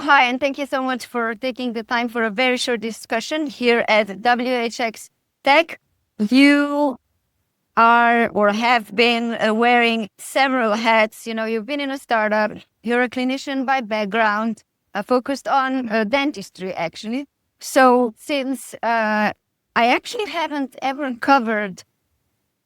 hi, and thank you so much for taking the time for a very short discussion here at WHX Tech. You are or have been wearing several hats. You've been in a startup. You're a clinician by background, focused on dentistry, actually. So since I actually haven't ever covered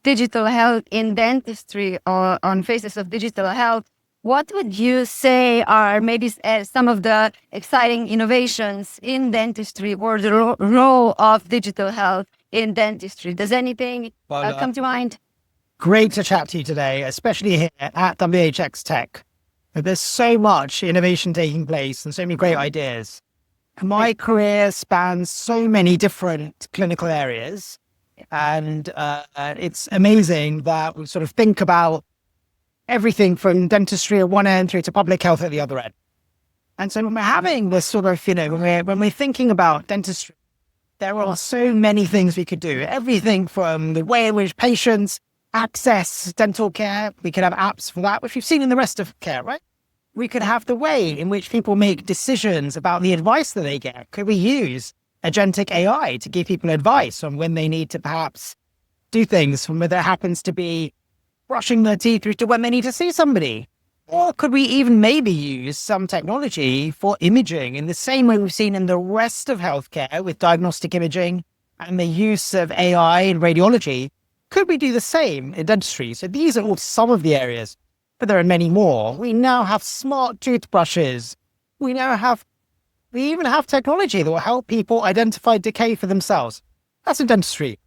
digital health in dentistry or on Faces of Digital Health, what would you say are maybe some of the exciting innovations in dentistry or the role of digital health in dentistry? Does anything come to mind? Great to chat to you today, especially here at WHX Tech. There's so much innovation taking place and so many great ideas. My career spans so many different clinical areas, and it's amazing that we sort of think about everything from dentistry at one end through to public health at the other end. And so when we're having this sort of, when we're thinking about dentistry, there are so many things we could do. Everything from the way in which patients access dental care. We could have apps for that, which we've seen in the rest of care, right? We could have the way in which people make decisions about the advice that they get. Could we use agentic AI to give people advice on when they need to perhaps do things, from whether it happens to be brushing their teeth through to when they need to see somebody? Or could we even maybe use some technology for imaging in the same way we've seen in the rest of healthcare with diagnostic imaging and the use of AI in radiology? Could we do the same in dentistry? So these are all some of the areas, but there are many more. We now have smart toothbrushes. We even have technology that will help people identify decay for themselves. That's in dentistry.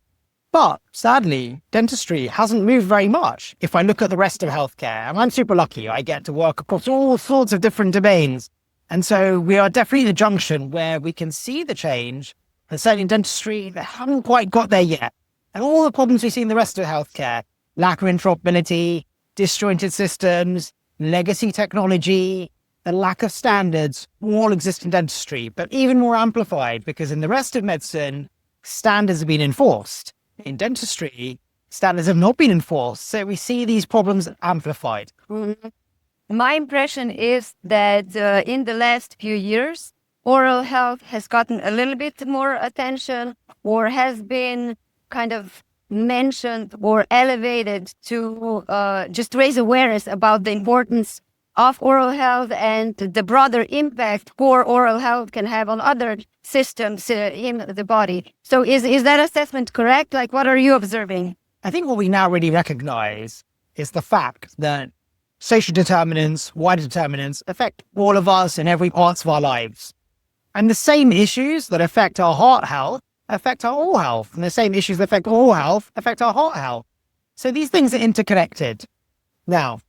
But sadly, dentistry hasn't moved very much. If I look at the rest of healthcare, and I'm super lucky, I get to work across all sorts of different domains. And so we are definitely at a junction where we can see the change. And certainly in dentistry, they haven't quite got there yet. And all the problems we see in the rest of healthcare, lack of interoperability, disjointed systems, legacy technology, the lack of standards, all exist in dentistry, but even more amplified because in the rest of medicine, standards have been enforced. In dentistry, standards have not been enforced, so we see these problems amplified. Mm-hmm. My impression is that in the last few years, oral health has gotten a little bit more attention or has been kind of mentioned or elevated to just raise awareness about the importance of oral health and the broader impact poor oral health can have on other systems in the body. So is that assessment correct? Like, what are you observing? I think what we now really recognize is the fact that social determinants, wider determinants affect all of us in every part of our lives. And the same issues that affect our heart health affect our oral health. And the same issues that affect oral health affect our heart health. So these things are interconnected. Now,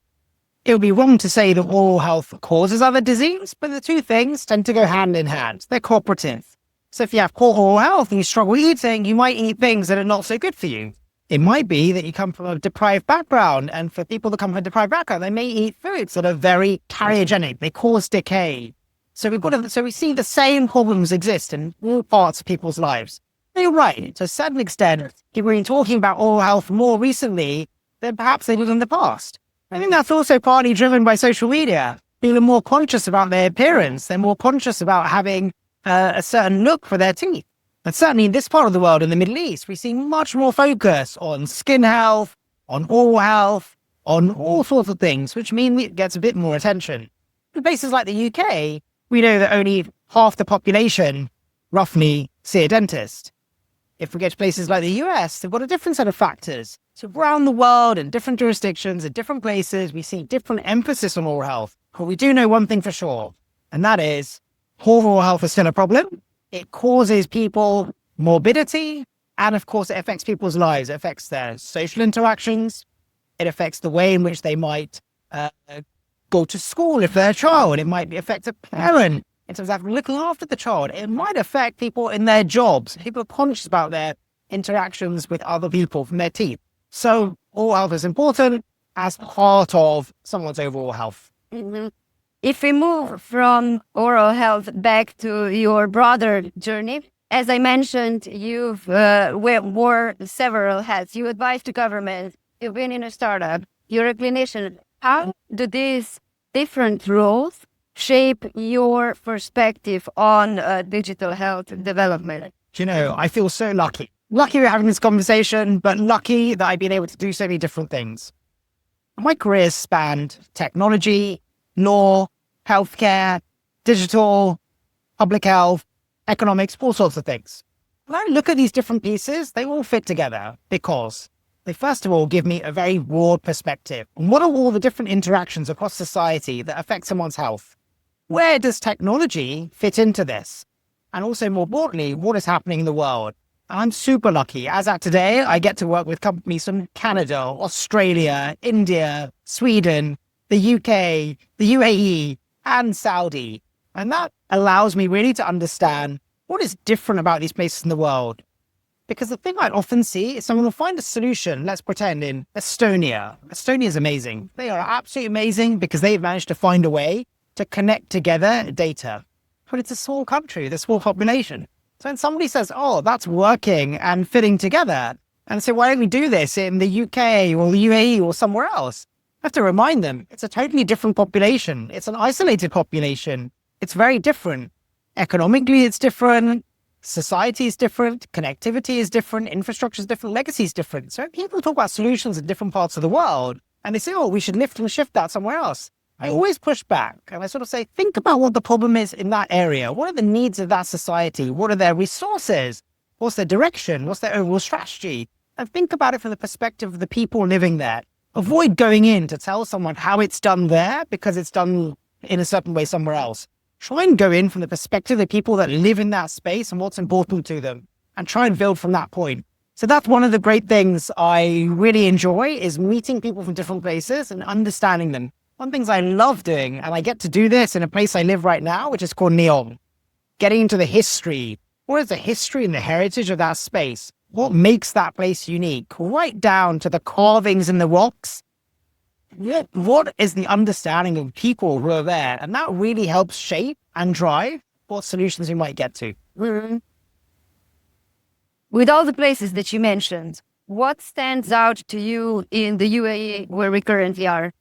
it would be wrong to say that oral health causes other disease, but the two things tend to go hand in hand. They're cooperative. So if you have poor oral health and you struggle eating, you might eat things that are not so good for you. It might be that you come from a deprived background, and for people that come from a deprived background, they may eat foods that are very carcinogenic. They cause decay. So we see the same problems exist in all parts of people's lives. And you're right. To a certain extent, people have been talking about oral health more recently than perhaps they did in the past. I think that's also partly driven by social media. People are more conscious about their appearance. They're more conscious about having a certain look for their teeth. And certainly in this part of the world, in the Middle East, we see much more focus on skin health, on oral health, on all sorts of things, which mean it gets a bit more attention. In places like the UK, we know that only half the population roughly see a dentist. If we get to places like the US, they've got a different set of factors. So around the world, in different jurisdictions, in different places, we see different emphasis on oral health. But we do know one thing for sure, and that is poor oral health is still a problem. It causes people morbidity, and of course, it affects people's lives. It affects their social interactions. It affects the way in which they might go to school if they're a child. It might affect a parent in terms of looking after the child. It might affect people in their jobs. People are conscious about their interactions with other people from their teeth. So oral health is important as part of someone's overall health. Mm-hmm. If we move from oral health back to your broader journey, as I mentioned, you've wore several hats. You advise the government, you've been in a startup, you're a clinician. How do these different roles shape your perspective on digital health development? I feel so lucky. Lucky we're having this conversation, but lucky that I've been able to do so many different things. My career spanned technology, law, healthcare, digital, public health, economics, all sorts of things. When I look at these different pieces, they all fit together because they first of all give me a very broad perspective on what are all the different interactions across society that affect someone's health. Where does technology fit into this? And also more broadly, what is happening in the world? I'm super lucky. As at today, I get to work with companies from Canada, Australia, India, Sweden, the UK, the UAE, and Saudi. And that allows me really to understand what is different about these places in the world. Because the thing I often see is someone will find a solution, let's pretend in Estonia. Estonia is amazing. They are absolutely amazing because they've managed to find a way to connect together data. But it's a small country, with a small population. So when somebody says, oh, that's working and fitting together, and say, why don't we do this in the UK or the UAE or somewhere else? I have to remind them, it's a totally different population. It's an isolated population. It's very different. Economically, it's different. Society is different. Connectivity is different. Infrastructure is different. Legacy is different. So people talk about solutions in different parts of the world, and they say, oh, we should lift and shift that somewhere else. I always push back and I sort of say, think about what the problem is in that area. What are the needs of that society? What are their resources? What's their direction? What's their overall strategy? And think about it from the perspective of the people living there. Avoid going in to tell someone how it's done there because it's done in a certain way somewhere else. Try and go in from the perspective of the people that live in that space and what's important to them and try and build from that point. So that's one of the great things I really enjoy is meeting people from different places and understanding them. One of the things I love doing, and I get to do this in a place I live right now, which is called Neom. Getting into the history. What is the history and the heritage of that space? What makes that place unique? Right down to the carvings in the rocks. What is the understanding of people who are there? And that really helps shape and drive what solutions we might get to. Mm-hmm. With all the places that you mentioned, what stands out to you in the UAE where we currently are?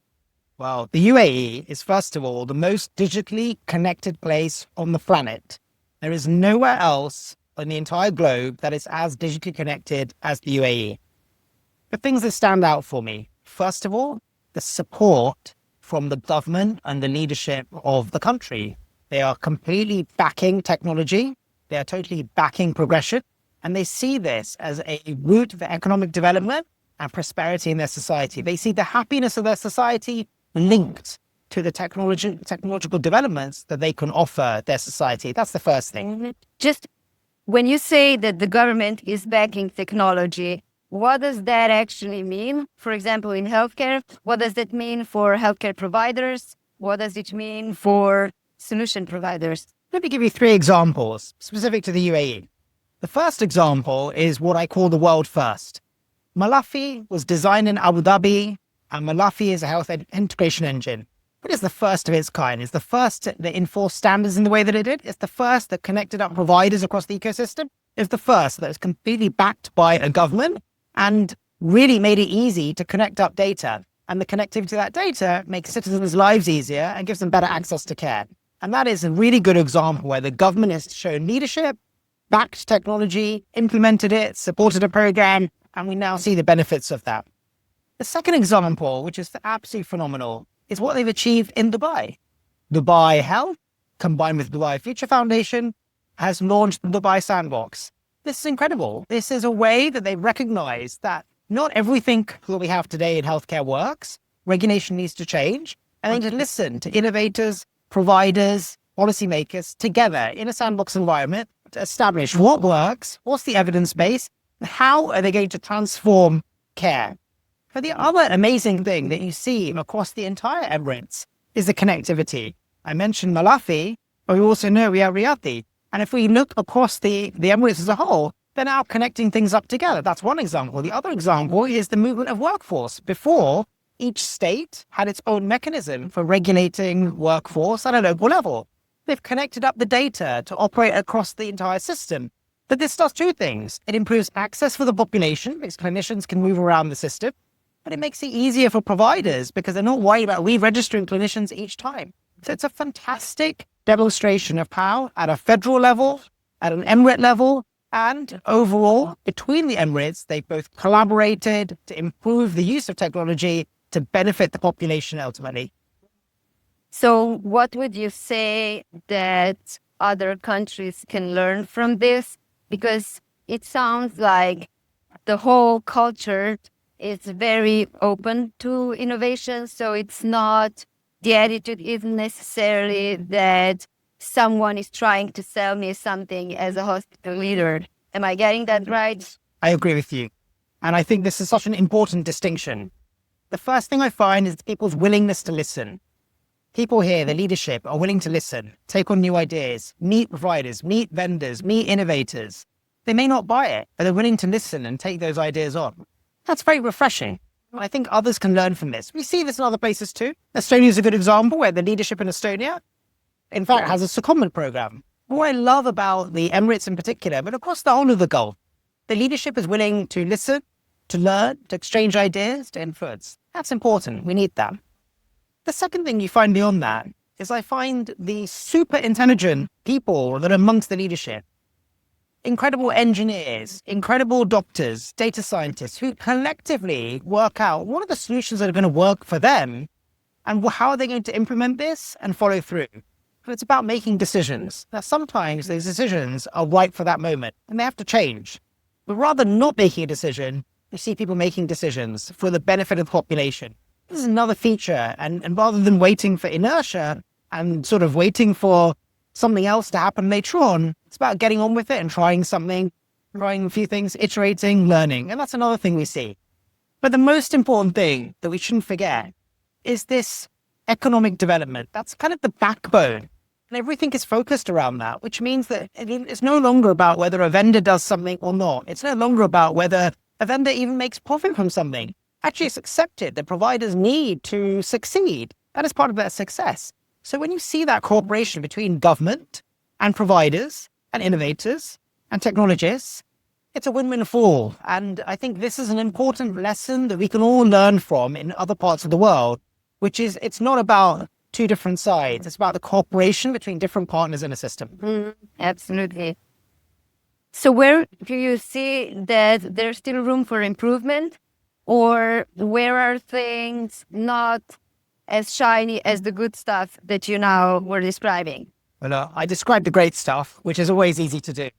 Well, the UAE is, first of all, the most digitally connected place on the planet. There is nowhere else on the entire globe that is as digitally connected as the UAE. The things that stand out for me, first of all, the support from the government and the leadership of the country. They are completely backing technology. They are totally backing progression. And they see this as a route for economic development and prosperity in their society. They see the happiness of their society linked to the technological developments that they can offer their society. That's the first thing. Just when you say that the government is backing technology, what does that actually mean? For example, in healthcare, what does that mean for healthcare providers? What does it mean for solution providers? Let me give you 3 examples specific to the UAE. The first example is what I call the world first. Malaffi was designed in Abu Dhabi, and Malaffi is a health integration engine. It is the first of its kind. It's the first that enforced standards in the way that it did. It's the first that connected up providers across the ecosystem. It's the first that was completely backed by a government and really made it easy to connect up data. And the connectivity to that data makes citizens' lives easier and gives them better access to care. And that is a really good example where the government has shown leadership, backed technology, implemented it, supported a program, and we now see the benefits of that. The second example, which is absolutely phenomenal, is what they've achieved in Dubai. Dubai Health, combined with Dubai Future Foundation, has launched the Dubai Sandbox. This is incredible. This is a way that they recognize that not everything that we have today in healthcare works. Regulation needs to change. And they need to listen to innovators, providers, policymakers together in a sandbox environment to establish what works, what's the evidence base, and how are they going to transform care. But the other amazing thing that you see across the entire Emirates is the connectivity. I mentioned Malaffi, but we also know we have Riyadh. And if we look across the Emirates as a whole, they're now connecting things up together. That's one example. The other example is the movement of workforce. Before, each state had its own mechanism for regulating workforce at a local level. They've connected up the data to operate across the entire system. But this does 2 things. It improves access for the population because clinicians can move around the system. But it makes it easier for providers because they're not worried about re-registering clinicians each time. So it's a fantastic demonstration of how at a federal level, at an emirate level, and overall between the emirates, they both collaborated to improve the use of technology to benefit the population ultimately. So what would you say that other countries can learn from this? Because it sounds like the whole culture is very open to innovation. So it's not, the attitude isn't necessarily that someone is trying to sell me something as a hospital leader. Am I getting that right? I agree with you. And I think this is such an important distinction. The first thing I find is people's willingness to listen. People here, the leadership, are willing to listen, take on new ideas, meet providers, meet vendors, meet innovators. They may not buy it, but they're willing to listen and take those ideas on. That's very refreshing. I think others can learn from this. We see this in other places too. Estonia is a good example where the leadership in Estonia, in fact, has a secondment program. What I love about the Emirates in particular, but across the whole of the Gulf, the leadership is willing to listen, to learn, to exchange ideas, to influence. That's important. We need that. The second thing you find beyond that is I find the super intelligent people that are amongst the leadership, incredible engineers, incredible doctors, data scientists who collectively work out what are the solutions that are going to work for them and how are they going to implement this and follow through. So it's about making decisions. Now, sometimes those decisions are right for that moment and they have to change. But rather than not making a decision, you see people making decisions for the benefit of the population. This is another feature. And rather than waiting for inertia and sort of waiting for something else to happen later on, it's about getting on with it and trying something, trying a few things, iterating, learning. And that's another thing we see. But the most important thing that we shouldn't forget is this economic development. That's kind of the backbone. And everything is focused around that, which means that it's no longer about whether a vendor does something or not. It's no longer about whether a vendor even makes profit from something. Actually, it's accepted that providers need to succeed. That is part of their success. So when you see that cooperation between government and providers and innovators and technologists, it's a win-win for all. And I think this is an important lesson that we can all learn from in other parts of the world, which is it's not about two different sides. It's about the cooperation between different partners in a system. Absolutely. So where do you see that there's still room for improvement? Or where are things not as shiny as the good stuff that you now were describing? Well, I described the great stuff, which is always easy to do.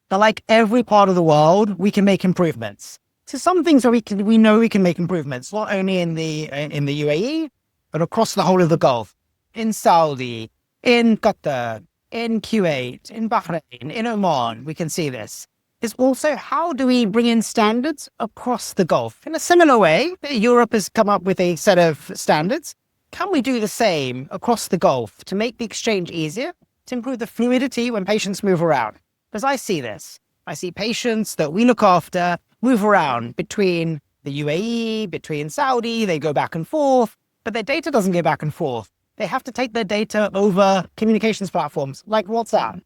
But like every part of the world, we can make improvements. So some things are we know we can make improvements, not only in the UAE, but across the whole of the Gulf, in Saudi, in Qatar, in Kuwait, in Bahrain, in Oman. We can see this. Is also how do we bring in standards across the Gulf? In a similar way, Europe has come up with a set of standards. Can we do the same across the Gulf to make the exchange easier, to improve the fluidity when patients move around? Because I see this. I see patients that we look after move around between the UAE, between Saudi, they go back and forth, but their data doesn't go back and forth. They have to take their data over communications platforms like WhatsApp.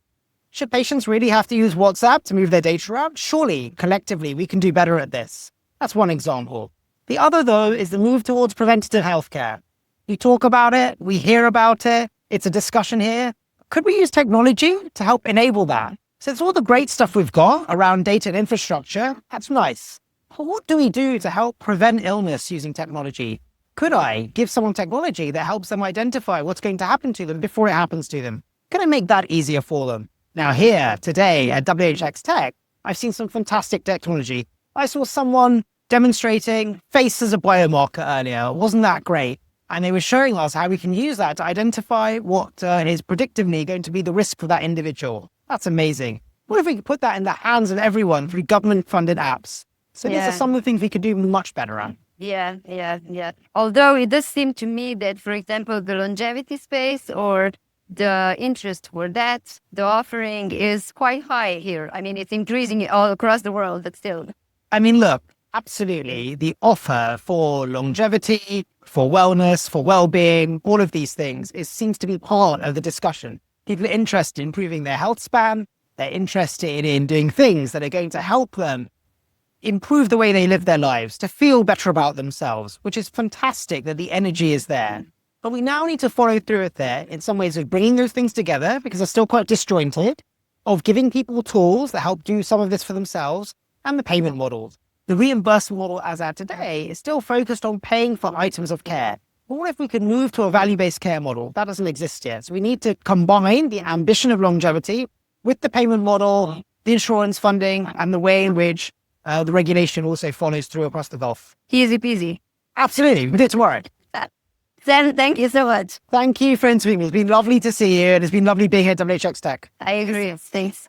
Should patients really have to use WhatsApp to move their data around? Surely, collectively, we can do better at this. That's one example. The other, though, is the move towards preventative healthcare. We talk about it, we hear about it, it's a discussion here. Could we use technology to help enable that? So it's all the great stuff we've got around data and infrastructure. That's nice. But what do we do to help prevent illness using technology? Could I give someone technology that helps them identify what's going to happen to them before it happens to them? Can I make that easier for them? Now here, today at WHX Tech, I've seen some fantastic technology. I saw someone demonstrating face as a biomarker earlier. Wasn't that great? And they were showing us how we can use that to identify what is predictively going to be the risk for that individual. That's amazing. What if we could put that in the hands of everyone through government-funded apps? So these are some of the things we could do much better at. Yeah. Although it does seem to me that, for example, the longevity space or the interest for that, the offering is quite high here. I mean, it's increasing all across the world, but still. I mean, look, absolutely. The offer for longevity, for wellness, for well-being, all of these things, it seems to be part of the discussion. People are interested in improving their health span. They're interested in doing things that are going to help them improve the way they live their lives, to feel better about themselves, which is fantastic that the energy is there. But we now need to follow through with it in some ways of bringing those things together because they're still quite disjointed, of giving people tools that help do some of this for themselves, and the payment models. The reimbursement model as at today is still focused on paying for items of care. But what if we could move to a value-based care model? That doesn't exist yet. So we need to combine the ambition of longevity with the payment model, the insurance funding, and the way in which the regulation also follows through across the Gulf. Easy peasy. Absolutely. We'll do it tomorrow. Then thank you so much. Thank you for interviewing me. It's been lovely to see you, and it's been lovely being here at WHX Tech. I agree. Thanks.